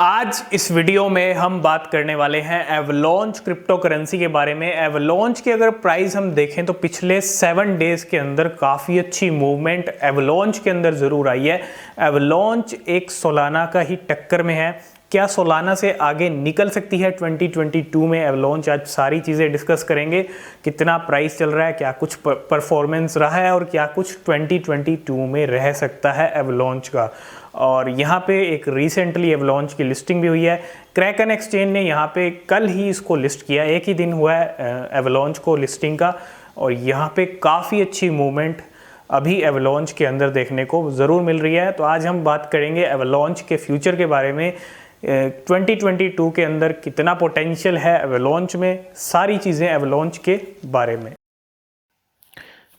आज इस वीडियो में हम बात करने वाले हैं एवलॉन्च क्रिप्टो करेंसी के बारे में। एवलॉन्च की अगर प्राइस हम देखें तो पिछले 7 डेज के अंदर काफ़ी अच्छी मूवमेंट एवलॉन्च के अंदर ज़रूर आई है। एवलॉन्च एक सोलाना का ही टक्कर में है। क्या सोलाना से आगे निकल सकती है 2022 में एवलॉन्च? आज सारी चीज़ें डिस्कस करेंगे। कितना प्राइस चल रहा है, क्या कुछ परफॉर्मेंस रहा है और क्या कुछ 2022 में रह सकता है एवलॉन्च का। और यहाँ पे एक रिसेंटली एवलॉन्च की लिस्टिंग भी हुई है। क्रैकन एक्सचेंज ने यहाँ पे कल ही इसको लिस्ट किया, एक ही दिन हुआ है एवलॉन्च को लिस्टिंग का। और यहाँ पे काफ़ी अच्छी मूवमेंट अभी एवलॉन्च के अंदर देखने को ज़रूर मिल रही है। तो आज हम बात करेंगे एवलॉन्च के फ्यूचर के बारे में। 2022 के अंदर कितना पोटेंशियल है एवलॉन्च में, सारी चीज़ें एवलॉन्च के बारे में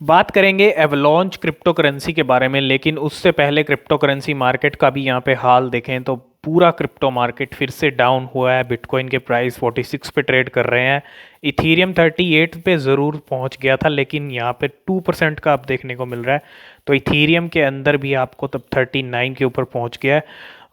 बात करेंगे एवलॉन्च क्रिप्टो करेंसी के बारे में। लेकिन उससे पहले क्रिप्टो करेंसी मार्केट का भी यहाँ पे हाल देखें तो पूरा क्रिप्टो मार्केट फिर से डाउन हुआ है। बिटकॉइन के प्राइस 46 पे ट्रेड कर रहे हैं। इथीरियम 38 पे ज़रूर पहुँच गया था, लेकिन यहाँ पे 2% का आप देखने को मिल रहा है। तो इथीरियम के अंदर भी आपको तब 39 के ऊपर पहुँच गया है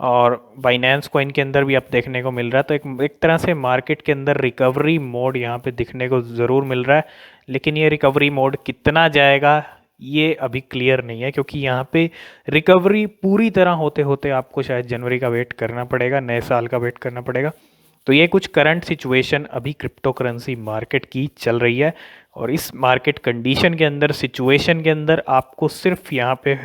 और बाइनेंस कॉइन के अंदर भी आप देखने को मिल रहा है। तो एक तरह से मार्केट के अंदर रिकवरी मोड यहाँ पे दिखने को ज़रूर मिल रहा है। लेकिन ये रिकवरी मोड कितना जाएगा ये अभी क्लियर नहीं है, क्योंकि यहाँ पे रिकवरी पूरी तरह होते होते आपको शायद जनवरी का वेट करना पड़ेगा, नए साल का वेट करना पड़ेगा। तो ये कुछ करंट सिचुएशन अभी क्रिप्टो करेंसी मार्केट की चल रही है। और इस मार्केट कंडीशन के अंदर, सिचुएशन के अंदर आपको सिर्फ यहाँ पे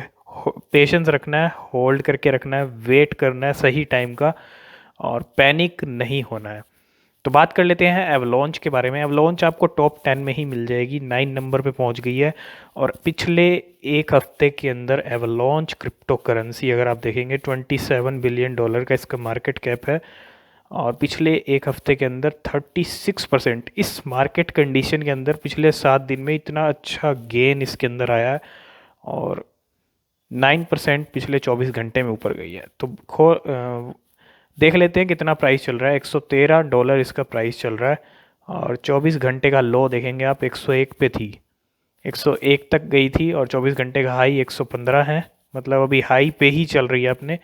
पेशेंस रखना है, होल्ड करके रखना है, वेट करना है सही टाइम का और पैनिक नहीं होना है। तो बात कर लेते हैं एवलॉन्च के बारे में। एवलॉन्च आपको टॉप 10 में ही मिल जाएगी, 9 नंबर पे पहुंच गई है। और पिछले एक हफ्ते के अंदर एवलॉन्च क्रिप्टो करेंसी अगर आप देखेंगे $27 बिलियन का इसका मार्केट कैप है। और पिछले एक हफ्ते के अंदर 36% इस मार्केट कंडीशन के अंदर पिछले 7 दिन में इतना अच्छा गेन इसके अंदर आया है। और 9% पिछले 24 घंटे में ऊपर गई है। तो देख लेते हैं कितना प्राइस चल रहा है। $113 इसका प्राइस चल रहा है। और 24 घंटे का लो देखेंगे आप, 101 पे थी, 101 तक गई थी। और 24 घंटे का हाई 115 है, मतलब अभी हाई पे ही चल रही है अपने।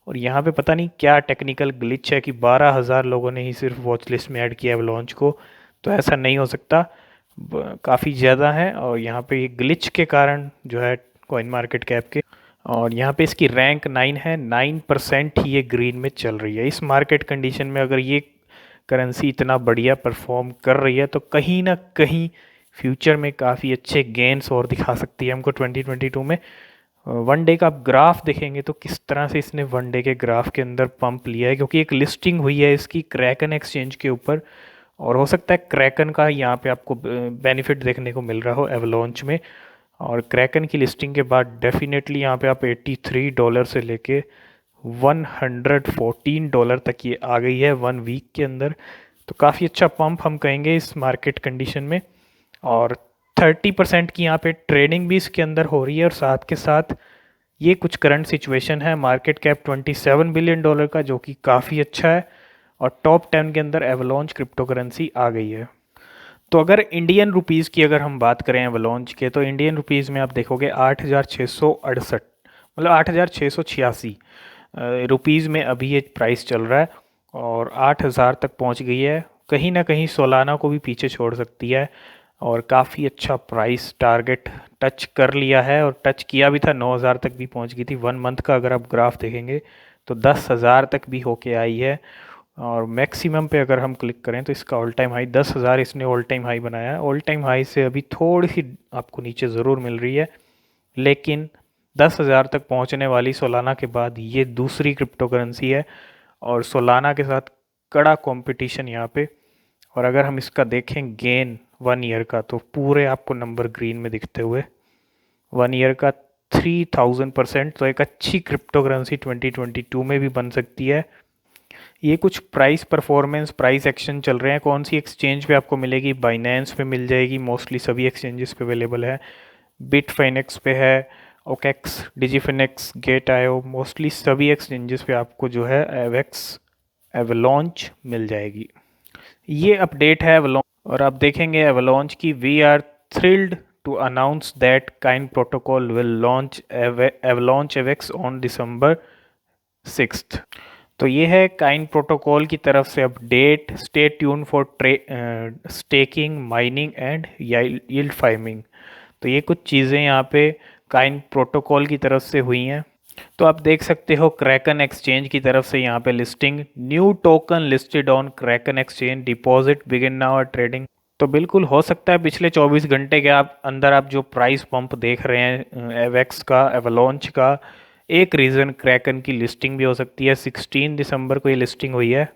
और यहाँ पे पता नहीं क्या टेक्निकल ग्लिच है कि 12,000 लोगों ने ही सिर्फ वॉच लिस्ट में ऐड किया है लॉन्च को। तो ऐसा नहीं हो सकता, काफ़ी ज़्यादा है। और यहाँ पे ये ग्लिच के कारण जो है कॉइन मार्केट कैप के, और यहाँ पे इसकी रैंक 9 है, 9% ही ये ग्रीन में चल रही है। इस मार्केट कंडीशन में अगर ये करेंसी इतना बढ़िया परफॉर्म कर रही है तो कहीं ना कहीं फ्यूचर में काफ़ी अच्छे गेन्स और दिखा सकती है हमको 2022 में। वन डे का आप ग्राफ देखेंगे तो किस तरह से इसने वन डे के ग्राफ के अंदर पंप लिया है, क्योंकि एक लिस्टिंग हुई है इसकी क्रैकन एक्सचेंज के ऊपर। और हो सकता है क्रैकन का यहाँ पे आपको बेनिफिट देखने को मिल रहा हो एवलॉन्च में। और क्रैकन की लिस्टिंग के बाद डेफिनेटली यहाँ पे आप $83 से लेके $114 तक ये आ गई है 1 वीक के अंदर। तो काफ़ी अच्छा पंप हम कहेंगे इस मार्केट कंडीशन में। और 30% की यहाँ पे ट्रेडिंग भी इसके अंदर हो रही है। और साथ के साथ ये कुछ करंट सिचुएशन है, मार्केट कैप $27 बिलियन का, जो कि काफ़ी अच्छा है। और टॉप 10 के अंदर एवलॉन्च क्रिप्टो करेंसी आ गई है। तो अगर इंडियन रुपीज़ की अगर हम बात करें एवलॉन्च के, तो इंडियन रुपीज़ में आप देखोगे 8,668, मतलब 8,686 रुपीज़ में अभी ये प्राइस चल रहा है। और 8,000 तक पहुंच गई है। कहीं ना कहीं सोलाना को भी पीछे छोड़ सकती है। और काफ़ी अच्छा प्राइस टारगेट टच कर लिया है, और टच किया भी था, 9,000 तक भी पहुंच गई थी। 1 मंथ का अगर आप ग्राफ देखेंगे तो 10,000 तक भी होके आई है। और मैक्सिमम पे अगर हम क्लिक करें तो इसका ऑल टाइम हाई 10,000 इसने ऑल टाइम हाई बनाया है। ऑल टाइम हाई से अभी थोड़ी सी आपको नीचे ज़रूर मिल रही है, लेकिन 10,000 तक पहुंचने वाली सोलाना के बाद ये दूसरी क्रिप्टो करेंसी है। और सोलाना के साथ कड़ा कंपटीशन यहाँ पे। और अगर हम इसका देखें गेन 1 ईयर का, तो पूरे आपको नंबर ग्रीन में दिखते हुए 1 ईयर का 3000%। तो एक अच्छी क्रिप्टो करेंसी 2022 में भी बन सकती है। ये कुछ प्राइस परफॉर्मेंस, प्राइस एक्शन चल रहे हैं। कौन सी एक्सचेंज पे आपको मिलेगी? बाइनेंस पे मिल जाएगी, मोस्टली सभी एक्सचेंजेस पे अवेलेबल है। बिटफाइनेक्स पे है, ओकेक्स, डिजीफिनेक्स, गेट आयो, मोस्टली सभी एक्सचेंजेस पे आपको जो है एवेक्स एवलॉन्च मिल जाएगी। ये अपडेट है एवलॉन्च। और आप देखेंगे एवलॉन्च की, we are thrilled to announce that Kine protocol will launch Avalanche AVAX on December 6th। तो ये है काइन प्रोटोकॉल की तरफ से update. Stay tune for staking, mining and yield farming. तो ये कुछ चीज़ें यहाँ पे काइन प्रोटोकॉल की तरफ से हुई हैं। तो आप देख सकते हो क्रैकन एक्सचेंज की तरफ से यहाँ पे listing, new token listed on Kraken exchange, deposit begin now trading. तो बिल्कुल हो सकता है पिछले 24 घंटे के अंदर आप जो प्राइस पंप देख रहे हैं एवेक्स का, एवलॉन्च का, एक रीज़न क्रैकन की लिस्टिंग भी हो सकती है। 16 दिसंबर को ये लिस्टिंग हुई है।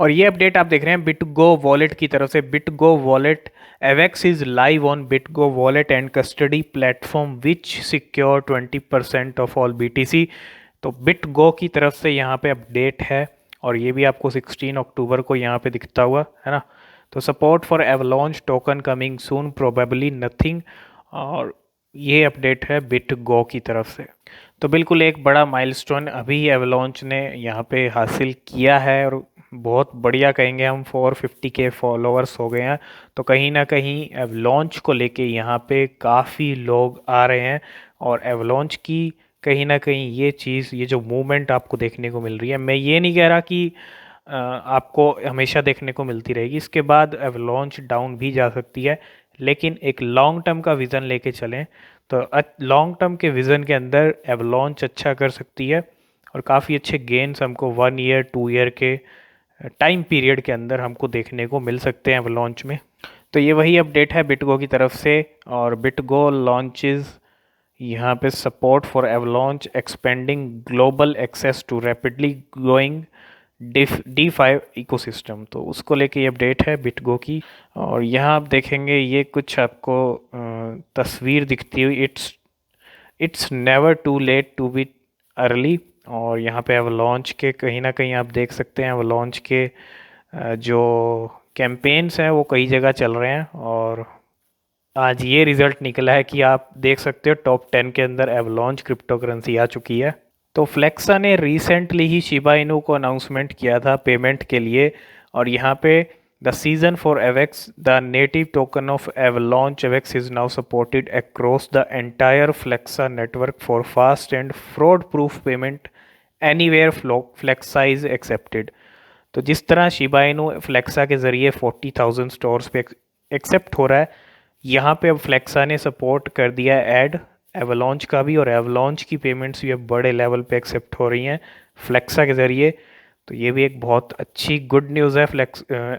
और ये अपडेट आप देख रहे हैं बिटगो वॉलेट की तरफ से। BitGo wallet, AVAX is live on BitGo wallet and custody platform which secure 20% of all BTC। तो बिटगो की तरफ से यहाँ पे अपडेट है और ये भी आपको 16 अक्टूबर को यहाँ पे दिखता हुआ है ना। तो support for avalanche token coming soon, probably nothing. और ये अपडेट है बिटगो की तरफ से। तो बिल्कुल एक बड़ा माइलस्टोन अभी एवलॉन्च ने यहाँ पे हासिल किया है और बहुत बढ़िया कहेंगे हम। 450K फॉलोअर्स हो गए हैं। तो कहीं ना कहीं एवलॉन्च को लेके यहाँ पे काफ़ी लोग आ रहे हैं और एवलॉन्च की कहीं ना कहीं ये चीज़, ये जो मूवमेंट आपको देखने को मिल रही है, मैं ये नहीं कह रहा कि आपको हमेशा देखने को मिलती रहेगी। इसके बाद एवलॉन्च डाउन भी जा सकती है, लेकिन एक लॉन्ग टर्म का विज़न लेके चलें तो लॉन्ग टर्म के विज़न के अंदर एवलॉन्च अच्छा कर सकती है और काफ़ी अच्छे गेन्स हमको 1 ईयर 2 ईयर के टाइम पीरियड के अंदर हमको देखने को मिल सकते हैं एवलॉन्च में। तो ये वही अपडेट है बिटगो की तरफ से। और बिटगो लॉन्चेस यहाँ पे support for Avalanche expanding global access to rapidly growing DeFi ecosystem. तो उसको लेके ये अपडेट है बिटगो की। और यहाँ आप देखेंगे ये कुछ आपको तस्वीर दिखती हुई, it's never too late to be early. और यहाँ पे एवलॉन्च के कहीं ना कहीं आप देख सकते हैं एवलॉन्च के जो कैंपेन्स हैं वो कई जगह चल रहे हैं। और आज ये रिज़ल्ट निकला है कि आप देख सकते हो टॉप 10 के अंदर एवलॉन्च क्रिप्टो करेंसी आ चुकी है। तो फ्लेक्सा ने रिसेंटली ही शिबा इनू को अनाउंसमेंट किया था पेमेंट के लिए। और यहाँ पे the season for AVAX, the native token of Avalanche AVAX is now supported across the entire Flexa network for fast and fraud proof payment anywhere Flexa is accepted. तो जिस तरह शिबा इनू फ्लेक्सा के ज़रिए 40,000 स्टोर्स पे accept हो रहा है, यहाँ पे अब फ्लेक्सा ने सपोर्ट कर दिया ऐड एवलॉन्च का भी, और एवलॉन्च की पेमेंट्स भी अब बड़े लेवल पे एक्सेप्ट हो रही हैं फ्लेक्सा के ज़रिए। तो ये भी एक बहुत अच्छी गुड न्यूज़ है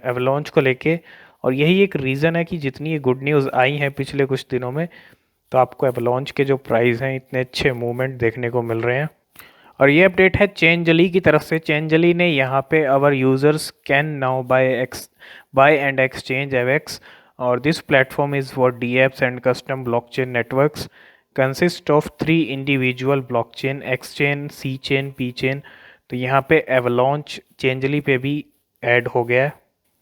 एवलॉन्च को लेके। और यही एक रीज़न है कि जितनी ये गुड न्यूज़ आई हैं पिछले कुछ दिनों में, तो आपको एवलॉन्च के जो प्राइस हैं इतने अच्छे मूवमेंट देखने को मिल रहे हैं। और ये अपडेट है चेंजली की तरफ से। चेंजली ने यहाँ पे our users can now buy and exchange AVAX, और this platform is for DApps and custom blockchain networks, consist of 3 individual blockchain, X chain, C chain, P chain. तो यहाँ पे एवलॉन्च चेंजली पे भी ऐड हो गया है।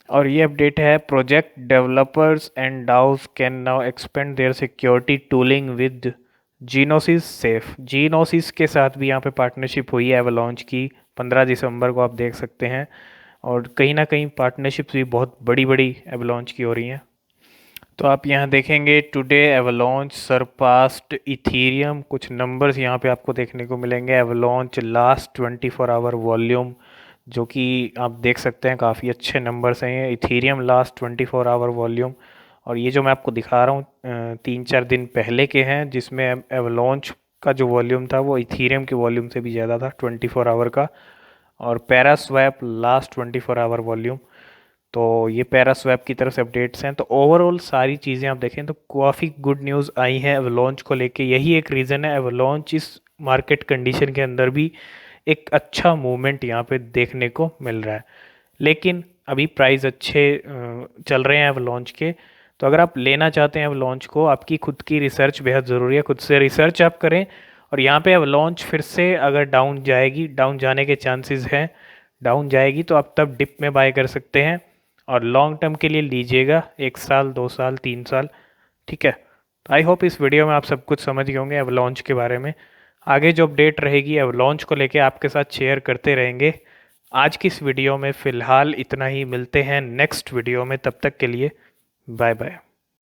और ये अपडेट है project developers and DAOs can now expand their security tooling with Gnosis safe. Gnosis के साथ भी यहाँ पे पार्टनरशिप हुई है एवलॉन्च की, 15 दिसंबर को आप देख सकते हैं। और कहीं ना कहीं पार्टनरशिप्स भी बहुत बड़ी बड़ी एवलॉन्च की हो रही हैं। तो आप यहाँ देखेंगे टुडे एवलॉन्च सरपास्ड इथीरियम, कुछ नंबर्स यहाँ पे आपको देखने को मिलेंगे। एवलॉन्च लास्ट 24 आवर वॉल्यूम, जो कि आप देख सकते हैं काफ़ी अच्छे नंबर्स हैं। इथीरियम लास्ट 24 आवर वॉल्यूम, और ये जो मैं आपको दिखा रहा हूँ 3-4 दिन पहले के हैं, जिसमें एवलॉन्च का जो वॉल्यूम था वो इथीरियम के वॉल्यूम से भी ज़्यादा था 24 आवर का। और पैरास्वैप लास्ट 24 आवर वॉल्यूम। तो ये पैरास्वैप की तरफ से अपडेट्स हैं। तो ओवरऑल सारी चीज़ें आप देखें तो काफ़ी गुड न्यूज़ आई हैं एवलॉन्च को लेके। यही एक रीज़न है एवलॉन्च इस मार्केट कंडीशन के अंदर भी एक अच्छा मूवमेंट यहाँ पे देखने को मिल रहा है। लेकिन अभी प्राइस अच्छे चल रहे हैं एवलॉन्च के। तो अगर आप लेना चाहते हैं एवलॉन्च को, आपकी खुद की रिसर्च बेहद ज़रूरी है। खुद से रिसर्च आप करें। और यहाँ पे एवलॉन्च फिर से अगर डाउन जाएगी, डाउन जाने के चांसेस हैं, डाउन जाएगी तो आप तब डिप में बाय कर सकते हैं। और लॉन्ग टर्म के लिए लीजिएगा 1 साल 2 साल 3 साल, ठीक है। आई होप इस वीडियो में आप सब कुछ समझ गए होंगे एवलॉन्च के बारे में। आगे जो अपडेट रहेगी एवलॉन्च को लेके आपके साथ शेयर करते रहेंगे। आज की इस वीडियो में फ़िलहाल इतना ही। मिलते हैं नेक्स्ट वीडियो में, तब तक के लिए बाय बाय।